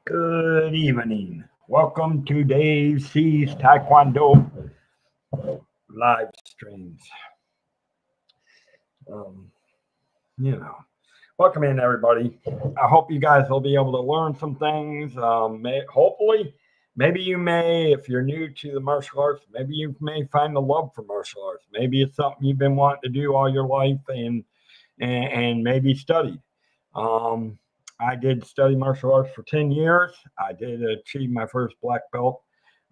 Good evening. Welcome to DaveCs Tae Kwon Do live streams. Um, you know, welcome in everybody. I hope you guys will be able to learn some things. Hopefully, maybe you may, if you're new to the martial arts, maybe you may find the love for martial arts. Maybe it's something you've been wanting to do all your life and maybe studied. I did study martial arts for 10 years. I did achieve my first black belt.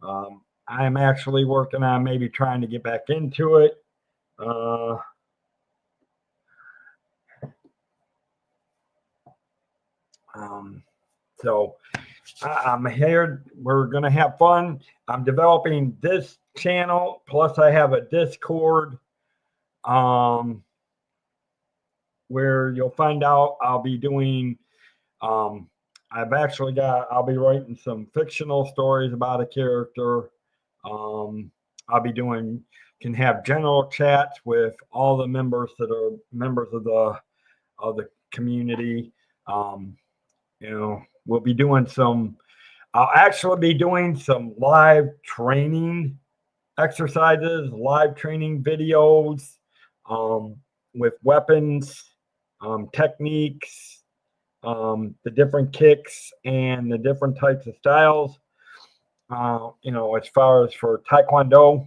I'm actually working on maybe trying to get back into it. So I'm here. We're going to have fun. I'm developing this channel. Plus, I have a Discord where you'll find out I'll be doing. I'll be writing some fictional stories about a character. Can have general chats with all the members that are members of the community. We'll be doing I'll actually be doing some live training exercises, live training videos, with weapons, techniques, the different kicks and the different types of styles, as far as for Taekwondo.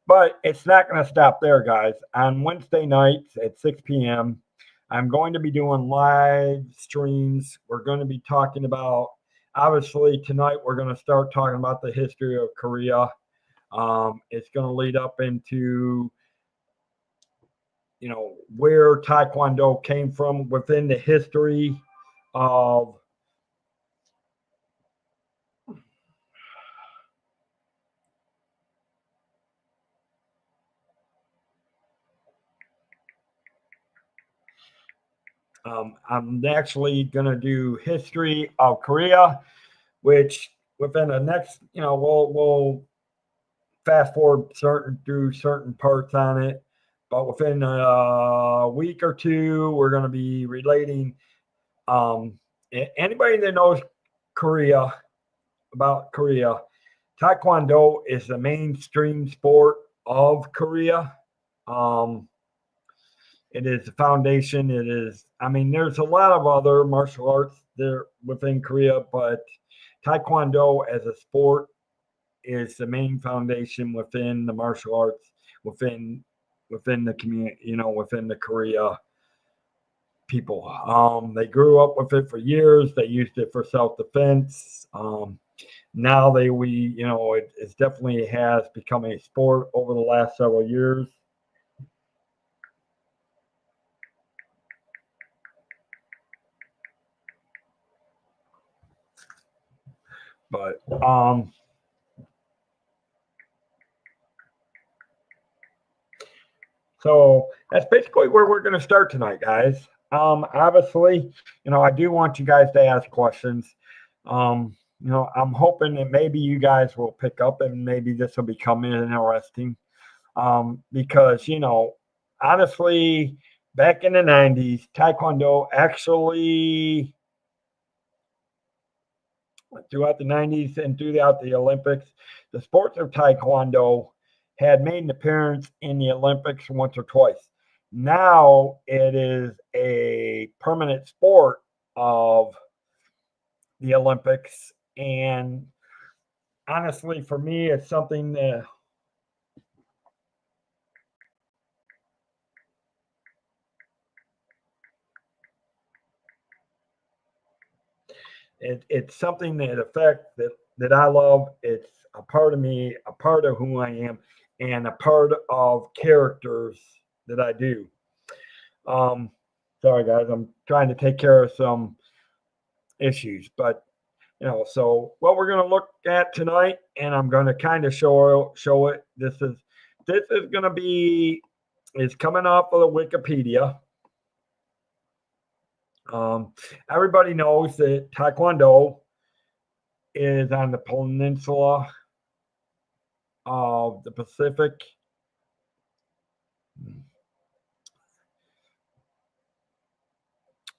But it's not going to stop there, guys. On Wednesday nights at 6 p.m., I'm going to be doing live streams. We're going to be talking about, obviously, tonight we're going to start talking about the history of Korea. It's going to lead up into, where Taekwondo came from within the history of I'm actually going to do history of Korea, which within the next, we'll fast forward through certain parts on it. But within a week or two, we're going to be relating. Anybody that knows about Korea, Taekwondo is the mainstream sport of Korea. It is the foundation. There's a lot of other martial arts there within Korea, but Taekwondo as a sport is the main foundation within the martial arts, within the community, within the Korea people. They grew up with it for years. They used it for self-defense. Now it definitely has become a sport over the last several years. But so that's basically where we're going to start tonight, guys. Obviously, I do want you guys to ask questions. I'm hoping that maybe you guys will pick up and maybe this will become interesting. Because, honestly, back in the 90s, Taekwondo actually, throughout the 90s and throughout the Olympics, the sports of Taekwondo had made an appearance in the Olympics once or twice. Now it is a permanent sport of the Olympics. And honestly, for me, it's something that it's something that I love. It's a part of me, a part of who I am, and a part of characters that I do. Sorry guys, I'm trying to take care of some issues, but so what we're going to look at tonight, and I'm going to kind of show it. This is going to be, it's coming off of the Wikipedia. Everybody knows that Taekwondo is on the peninsula of the Pacific.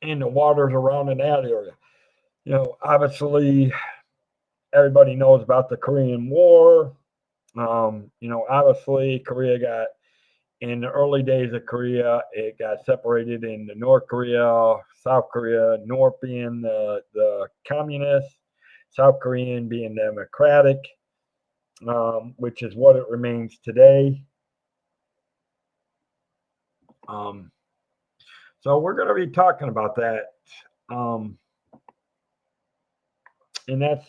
In the waters around in that area. Obviously, everybody knows about the Korean War. Obviously, Korea got, in the early days of Korea, it got separated into North Korea, South Korea, North being the communist, South Korean being democratic, which is what it remains today. So we're going to be talking about that. And that's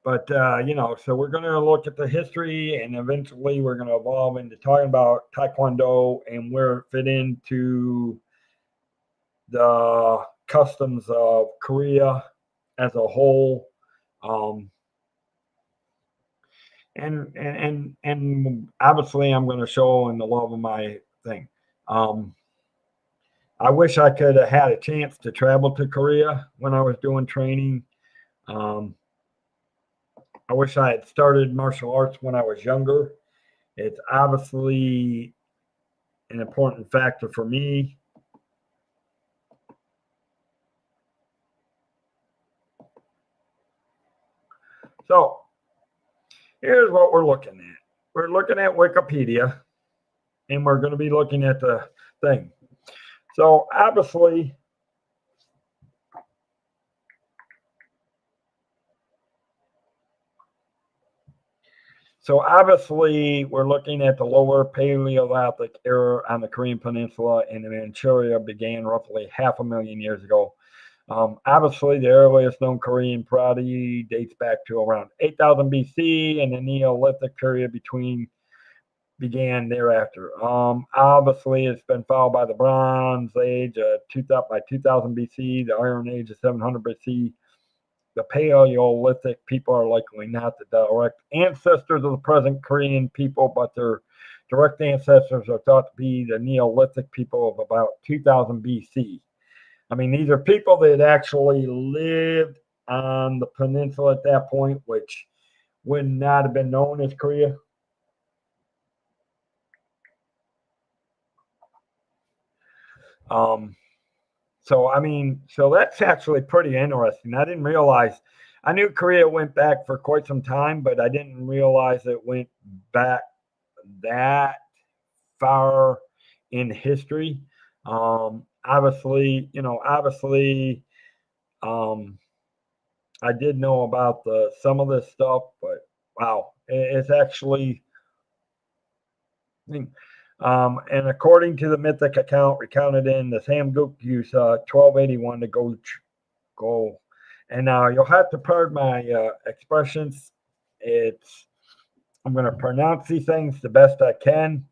But so we're going to look at the history, and eventually we're going to evolve into talking about Tae Kwon Do and where it fit into the customs of Korea as a whole. And obviously, I'm going to show in the love of my thing. I wish I could have had a chance to travel to Korea when I was doing training. I wish I had started martial arts when I was younger. It's obviously an important factor for me. So here's what we're looking at. We're looking at Wikipedia, and we're going to be looking at the thing. So obviously, we're looking at the lower Paleolithic era on the Korean Peninsula, and the Manchuria began roughly 500,000 years ago. Obviously, the earliest known Korean prodigy dates back to around 8,000 BC, and the Neolithic period began thereafter. Obviously, it's been followed by the Bronze Age by 2000 BC, the Iron Age of 700 BC. The Paleolithic people are likely not the direct ancestors of the present Korean people, but their direct ancestors are thought to be the Neolithic people of about 2000 BC. I mean, these are people that actually lived on the peninsula at that point, which would not have been known as Korea. So that's actually pretty interesting. I didn't realize. I knew Korea went back for quite some time, but I didn't realize it went back that far in history. Obviously, I did know about some of this stuff, but wow, it's actually. And according to the mythic account recounted in the Samguk use 1281 to go. And now you'll have to pardon my expressions. I'm going to pronounce these things the best I can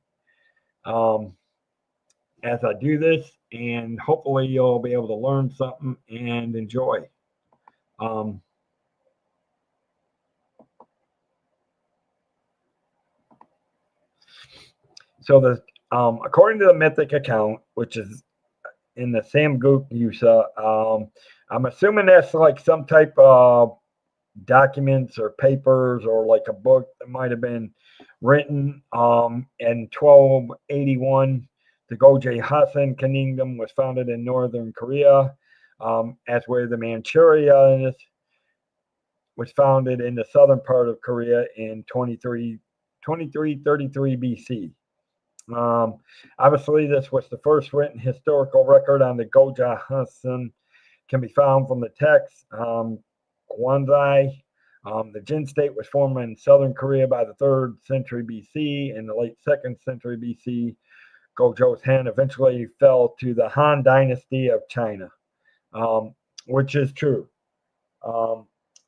as I do this, and hopefully you'll be able to learn something and enjoy. So according to the mythic account, which is in the Samguk Yusa, I'm assuming that's like some type of documents or papers or like a book that might have been written in 1281. The Goje Hasan Kingdom was founded in northern Korea, as where the Manchuria was founded in the southern part of Korea in 2333 BC. Obviously, this was the first written historical record on the Goja Hasan, can be found from the text. Gwanzai, the Jin state was formed in southern Korea by the 3rd century BC. In the late 2nd century BC, Gojo's Han eventually fell to the Han dynasty of China, which is true.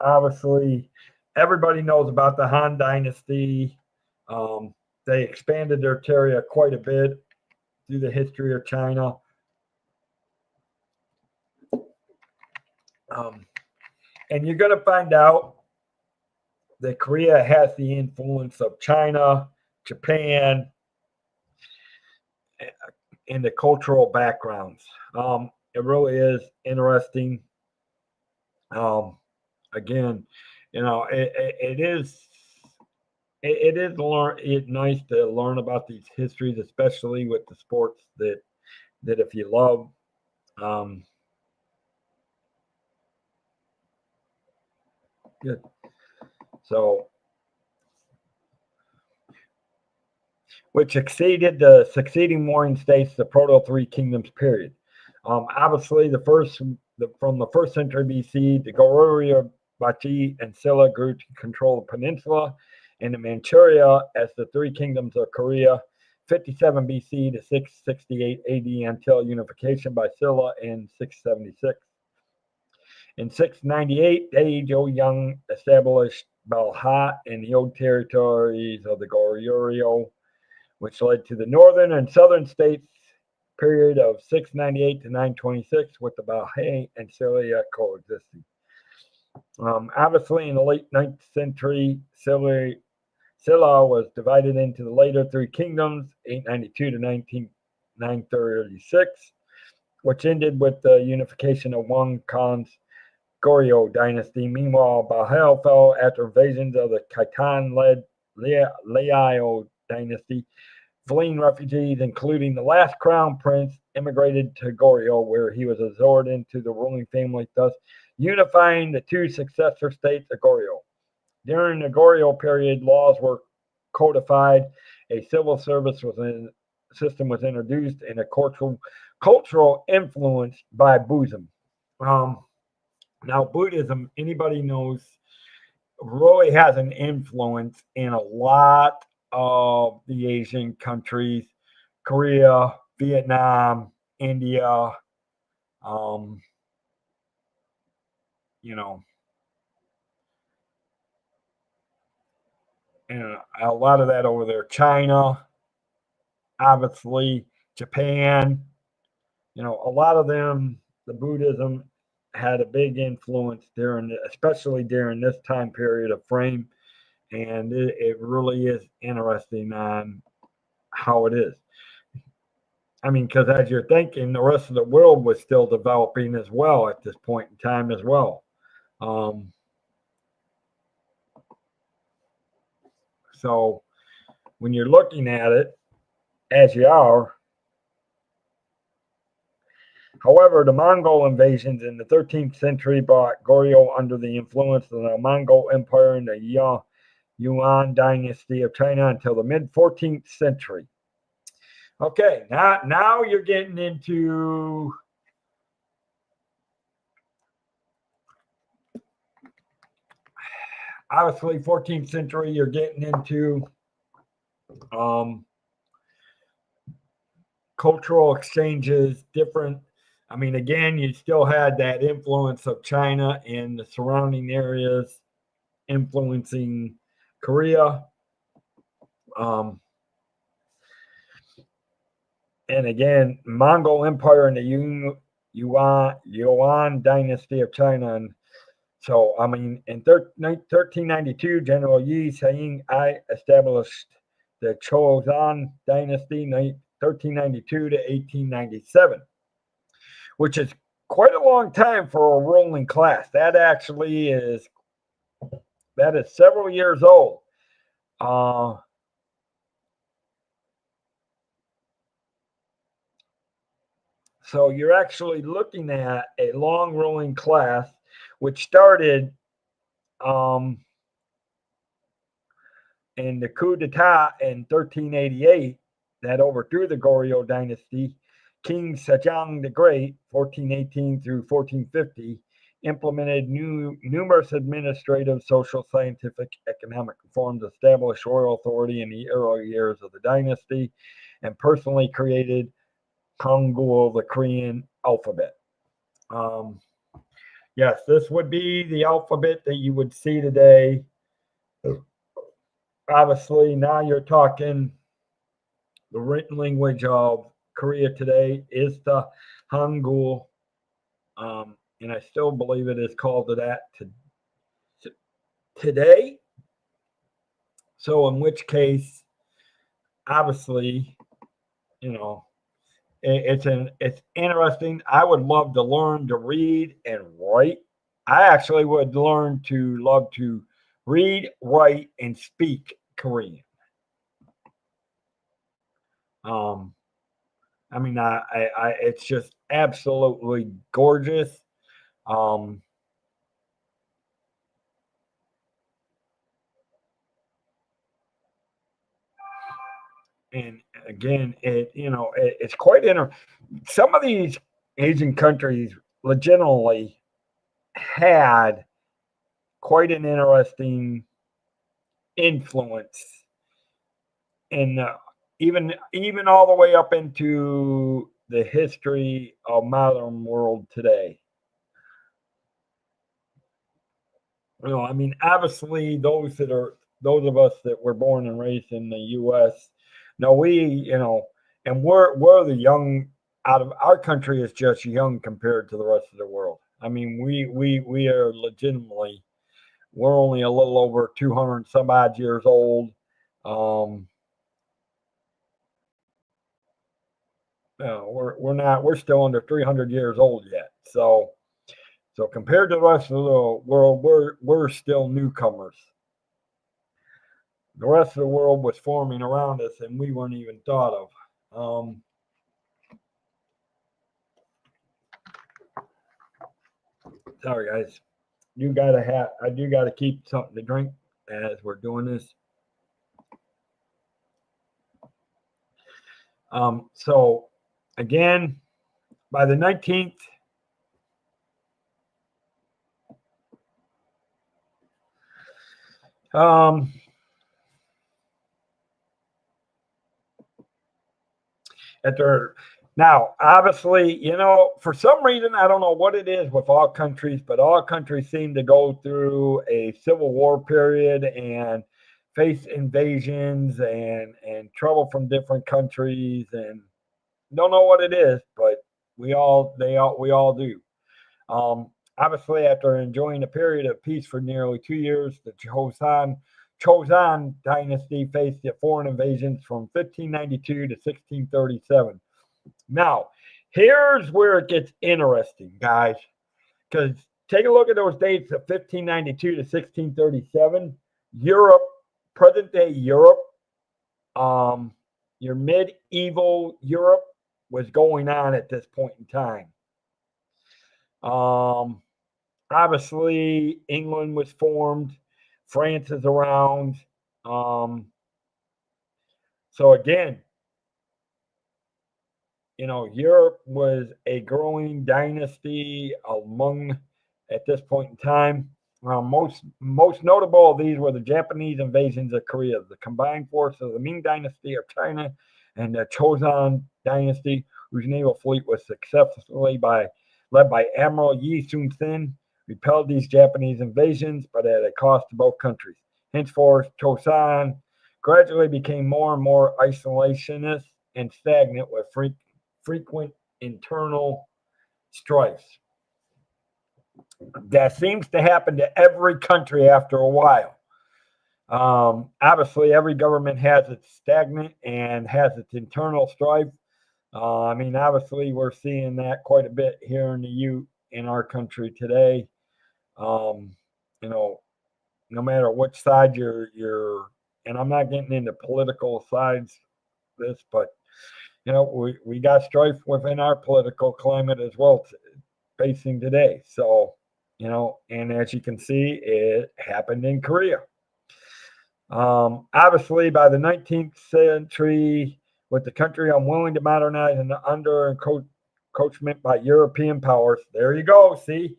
Obviously, everybody knows about the Han dynasty. They expanded their territory quite a bit through the history of China. And you're going to find out that Korea has the influence of China, Japan, in the cultural backgrounds. It really is interesting. Again, it is nice to learn about these histories, especially with the sports that if you love. Um, Good. So, which exceeded the succeeding warring states, the Proto Three Kingdoms period. Obviously, from the first century BC, the Goryeo, Bachi, and Silla grew to control the peninsula and the Manchuria as the three kingdoms of Korea, 57 BC to 668 AD until unification by Silla in 676. In 698, Tae Kwon established Balha in the old territories of the Goryeo, which led to the northern and southern states period of 698 to 926 with the Balhae and Silla coexisting. Obviously, in the late 9th century, Silla was divided into the later three kingdoms, 892 to 936, which ended with the unification of Wang Khan's Goryeo dynasty. Meanwhile, Balhae fell after invasions of the Khitan-led Liao dynasty. Fleeing refugees, including the last crown prince, immigrated to Goryeo, where he was absorbed into the ruling family, thus unifying the two successor states of Goryeo. During the Goryeo period, laws were codified, a civil service system was introduced, and a cultural influence by Buddhism. Now, Buddhism, anybody knows, really has an influence in a lot of the Asian countries, Korea, Vietnam, India, um, you know, and a lot of that over there. China, obviously, Japan, a lot of them, the Buddhism had a big influence especially during this time period of frame. And it really is interesting on how it is. I mean, because as you're thinking, the rest of the world was still developing as well at this point in time as well. Um, so when you're looking at it, as you are, however, the Mongol invasions in the 13th century brought Goryeo under the influence of the Mongol Empire and the Yuan dynasty of China until the mid 14th century. Okay, now you're getting into obviously 14th century. You're getting into cultural exchanges, different. I mean, again, you still had that influence of China and the surrounding areas influencing Korea. And again, Mongol Empire and the Yuan dynasty of China. And so, I mean, in 1392, General Yi Sai established the Choson dynasty, 1392 to 1897, which is quite a long time for a ruling class. That is several years old. So you're actually looking at a long ruling class, which started in the coup d'etat in 1388 that overthrew the Goryeo dynasty. King Sejong the Great, 1418 through 1450, implemented numerous administrative, social, scientific, economic reforms, established royal authority in the early years of the dynasty, and personally created Hangul, the Korean alphabet. Yes, this would be the alphabet that you would see today. Obviously, now you're talking the written language of Korea today is the Hangul, and I still believe it is called that today. So, in which case, obviously, it's interesting. I would love to learn to read and write. I actually would love to read, write, and speak Korean. Um, I mean, it's just absolutely gorgeous. Um, and again, it's quite some of these Asian countries legitimately had quite an interesting influence in even all the way up into the history of modern world today. I mean, obviously, those of us that were born and raised in the U.S. No, and we're the young out of our country is just young compared to the rest of the world. I mean, we are legitimately we're only a little over 200 some odd years old. Um, we're still under 300 years old yet. So compared to the rest of the world, we're still newcomers. The rest of the world was forming around us, and we weren't even thought of. Sorry, guys. I do gotta keep something to drink as we're doing this. So again, by the 19th, at their now, obviously, for some reason, I don't know what it is with all countries, but all countries seem to go through a civil war period and face invasions and trouble from different countries, and don't know what it is, but we all do. Obviously, after enjoying a period of peace for nearly 2 years, the Chosun dynasty faced the foreign invasions from 1592 to 1637. Now, here's where it gets interesting, guys, because take a look at those dates of 1592 to 1637. Europe, present day Europe, your medieval Europe was going on at this point in time. Obviously, England was formed, France is around. Um, so again, Europe was a growing dynasty among at this point in time. Most notable of these were the Japanese invasions of Korea, the combined forces of the Ming Dynasty of China and the Chosun Dynasty, whose naval fleet was successfully led by Admiral Yi Sun Sin, repelled these Japanese invasions, but at a cost to both countries. Henceforth, Chosun gradually became more and more isolationist and stagnant with frequent internal strife. That seems to happen to every country after a while. Obviously, every government has its stagnant and has its internal strife. I mean, obviously, we're seeing that quite a bit here in our country today. Um, you know, no matter which side and I'm not getting into political sides this, but we got strife within our political climate as well facing today. So, and as you can see, it happened in Korea. Obviously, by the 19th century, with the country unwilling to modernize and under encroachment by European powers, there you go. See,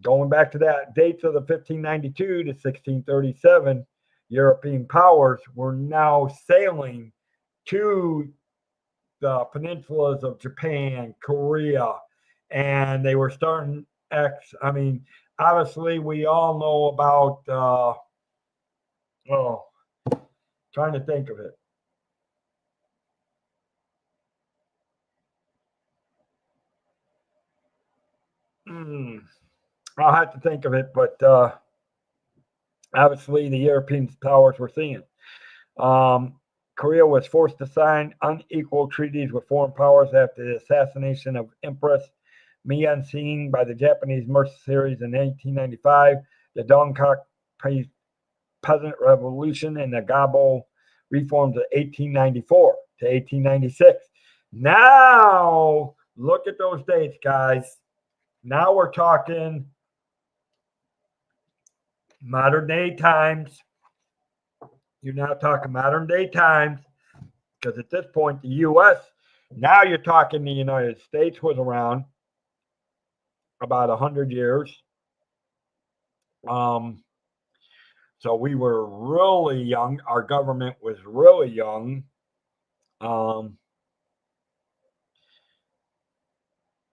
going back to that dates of the 1592 to 1637, European powers were now sailing to the peninsulas of Japan, Korea, and they were starting I mean, obviously, we all know about. Oh, trying to think of it. I'll have to think of it, but obviously, the European powers were seeing. Um, Korea was forced to sign unequal treaties with foreign powers after the assassination of Empress Myeon-sing by the Japanese mercenaries in 1895, the Dongkok Peasant Revolution, and the Gabo reforms of 1894 to 1896. Now, look at those dates, guys. Now we're talking modern day times. You're now talking modern day times, because at this point, the U.S., now you're talking the United States was around about 100 years. So we were really young. Our government was really young.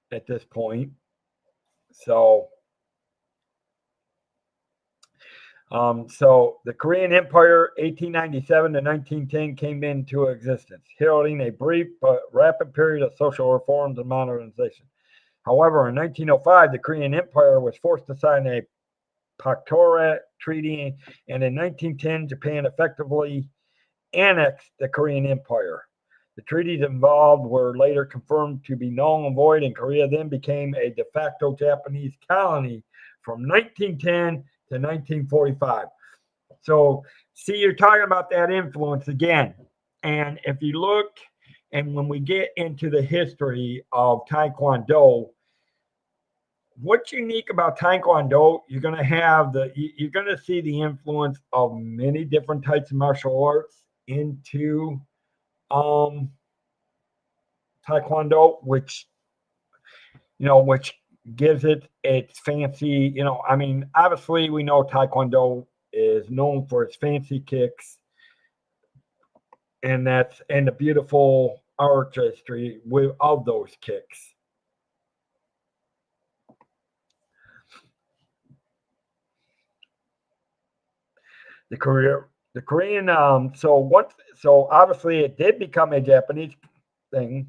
At this point. So the Korean Empire, 1897 to 1910, came into existence, heralding a brief but rapid period of social reforms and modernization. However, in 1905, the Korean Empire was forced to sign a Paktorat Treaty, and in 1910, Japan effectively annexed the Korean Empire. The treaties involved were later confirmed to be null and void, and Korea then became a de facto Japanese colony from 1910 to 1945. So, see, you're talking about that influence again. And if you look, and when we get into the history of Tae Kwon Do, what's unique about Tae Kwon Do, you're going to see the influence of many different types of martial arts into Taekwondo, which gives it its fancy, I mean, obviously we know Taekwondo is known for its fancy kicks, and the beautiful artistry of those kicks. The Korean, so obviously it did become a Japanese thing.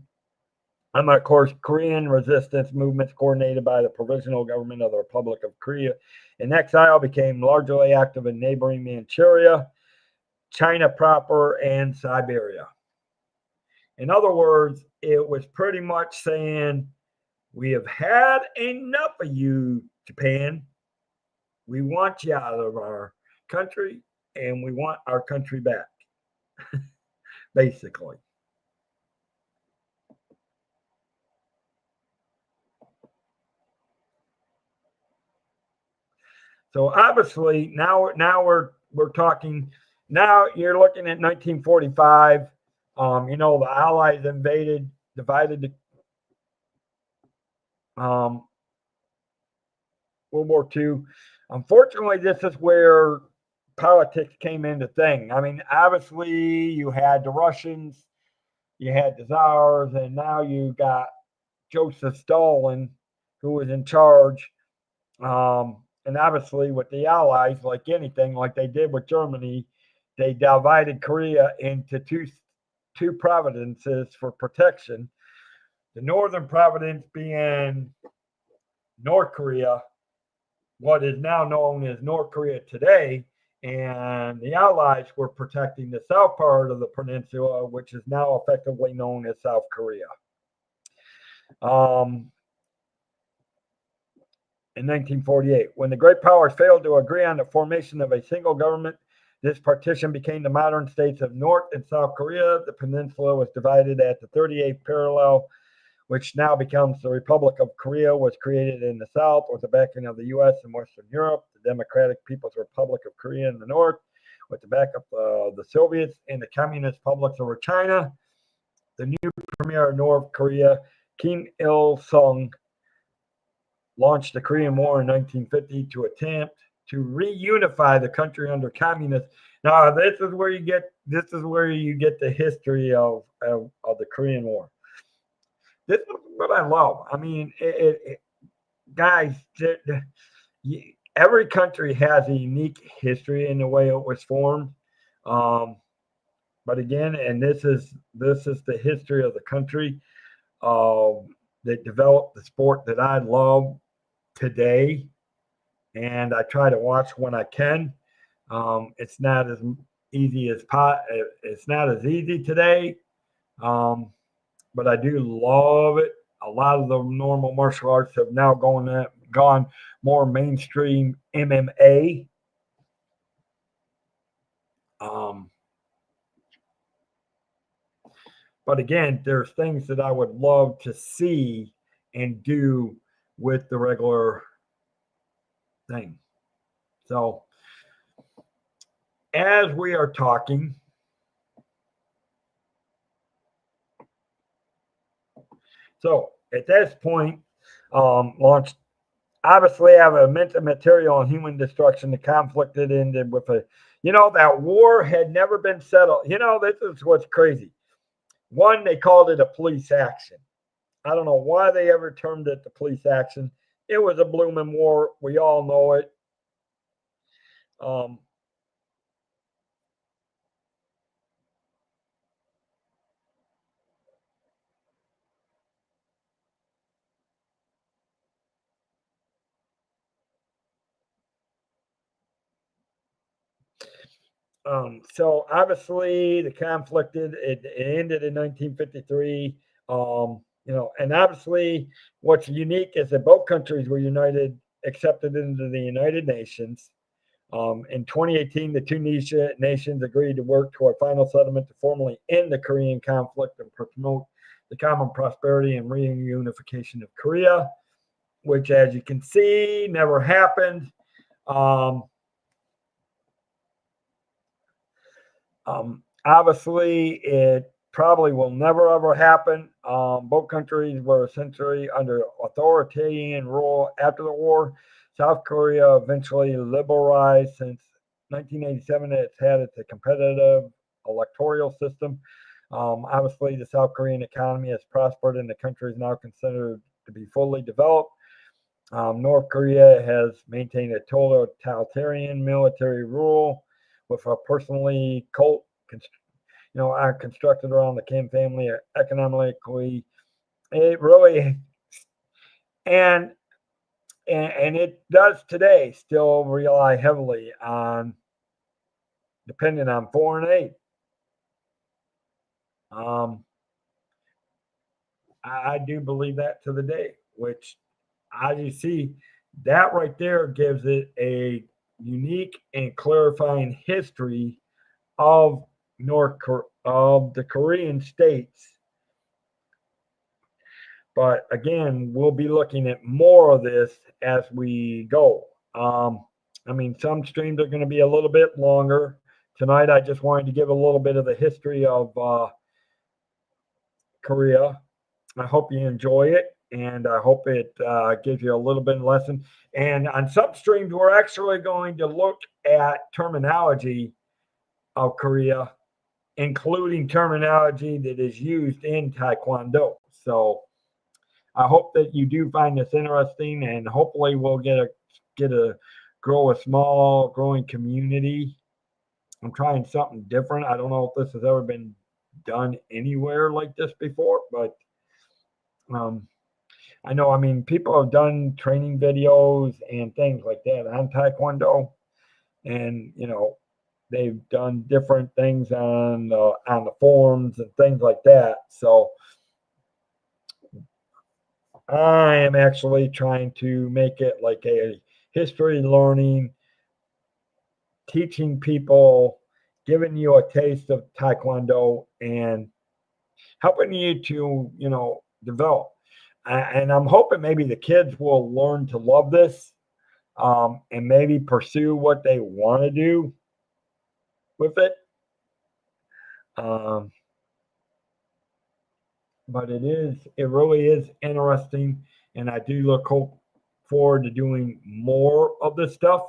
And of course, Korean resistance movements coordinated by the Provisional Government of the Republic of Korea in exile became largely active in neighboring Manchuria, China proper, and Siberia. In other words, it was pretty much saying, we have had enough of you, Japan. We want you out of our country, and we want our country back, basically. So obviously now we're talking. Now you're looking at 1945. The Allies divided World War II. Unfortunately, this is where politics came into thing. I mean, obviously you had the Russians, you had the Tsars, and now you got Joseph Stalin, who was in charge. And obviously, with the Allies, like anything, like they did with Germany, they divided Korea into two provinces for protection. The northern province being North Korea, what is now known as North Korea today, and the Allies were protecting the south part of the peninsula, which is now effectively known as South Korea. In 1948, when the great powers failed to agree on the formation of a single government, this partition became the modern states of North and South Korea. The peninsula was divided at the 38th parallel, which now becomes the Republic of Korea, was created in the south with the backing of the U.S. and Western Europe, the Democratic People's Republic of Korea in the north, with the backup of the Soviets, and the Communist Republics over China. The new premier of North Korea, Kim Il-sung, launched the Korean War in 1950 to attempt to reunify the country under communists. Now, this is where you get the history of the Korean War. This is what I love. I mean, guys, every country has a unique history in the way it was formed. But again, and this is the history of the country that developed the sport that I love today, and I try to watch when I can. It's not as easy as pot. It's not as easy today, but I do love it. A lot of the normal martial arts have now gone more mainstream MMA. Um, but again, there's things that I would love to see and do with the regular thing. So, as we are talking, so at this point, launched. Obviously, I have immense material on human destruction. The conflict that ended with that war had never been settled. This is what's crazy. One, they called it a police action. I don't know why they ever termed it the police action. It was a blooming war. We all know it. Um, so obviously the conflict it ended in 1953. And obviously what's unique is that both countries were accepted into the United Nations. In 2018, the two nations agreed to work toward final settlement to formally end the Korean conflict and promote the common prosperity and reunification of Korea, which, as you can see, never happened. Um, Obviously, it probably will never ever happen. Both countries were essentially under authoritarian rule after the war. South Korea eventually liberalized. Since 1987, it's had its competitive electoral system. Obviously, the South Korean economy has prospered and the country is now considered to be fully developed. North Korea has maintained a totalitarian military rule with a personally cult, are constructed around the Kim family economically. It really and and it does today still rely heavily on depending on foreign aid. Um, I do believe that to the day, which as you see, that right there gives it a unique and clarifying history of of the Korean states. But again, we'll be looking at more of this as we go. Some streams are going to be a little bit longer. Tonight, I just wanted to give a little bit of the history of Korea. I hope you enjoy it, and I hope it gives you a little bit of lesson. And on some streams, we're actually going to look at terminology of Korea, including terminology that is used in Taekwondo. So I hope that you do find this interesting, and hopefully we'll grow a small growing community. I'm trying something different. I don't know if this has ever been done anywhere like this before, but um, I know. People have done training videos and things like that on Taekwondo, and they've done different things on the forums and things like that. So I am actually trying to make it like a history learning, teaching people, giving you a taste of Taekwondo and helping you to, develop. And I'm hoping maybe the kids will learn to love this and maybe pursue what they want to do with it. Um, but it really is interesting. And I do forward to doing more of this stuff.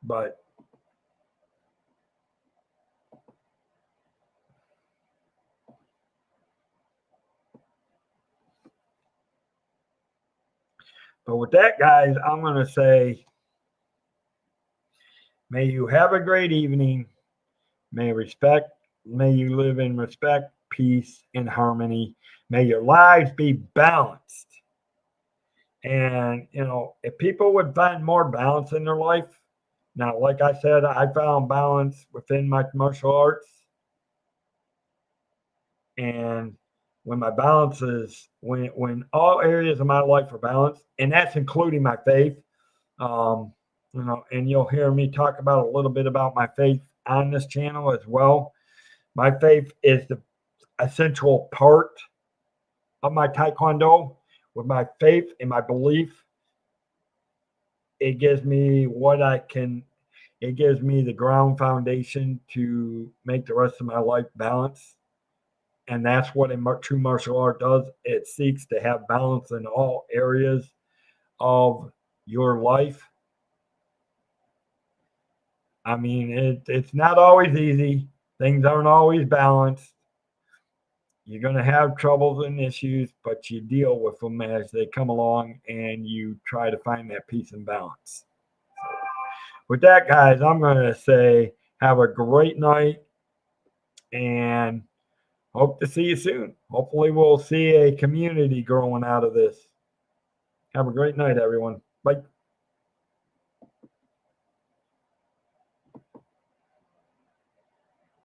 But with that, guys, I'm going to say, may you have a great evening. May you live in respect, peace, and harmony. May your lives be balanced. And, if people would find more balance in their life, now, like I said, I found balance within my martial arts. And when my balance is, when all areas of my life are balanced, and that's including my faith, um, and you'll hear me talk about a little bit about my faith on this channel as well. My faith is the essential part of my Taekwondo. With my faith and my belief, it gives me it gives me the ground foundation to make the rest of my life balanced. And that's what a true martial art does. It seeks to have balance in all areas of your life. I mean, it's not always easy. Things aren't always balanced. You're going to have troubles and issues, but you deal with them as they come along and you try to find that peace and balance. With that, guys, I'm going to say have a great night and hope to see you soon. Hopefully, we'll see a community growing out of this. Have a great night, everyone. Bye.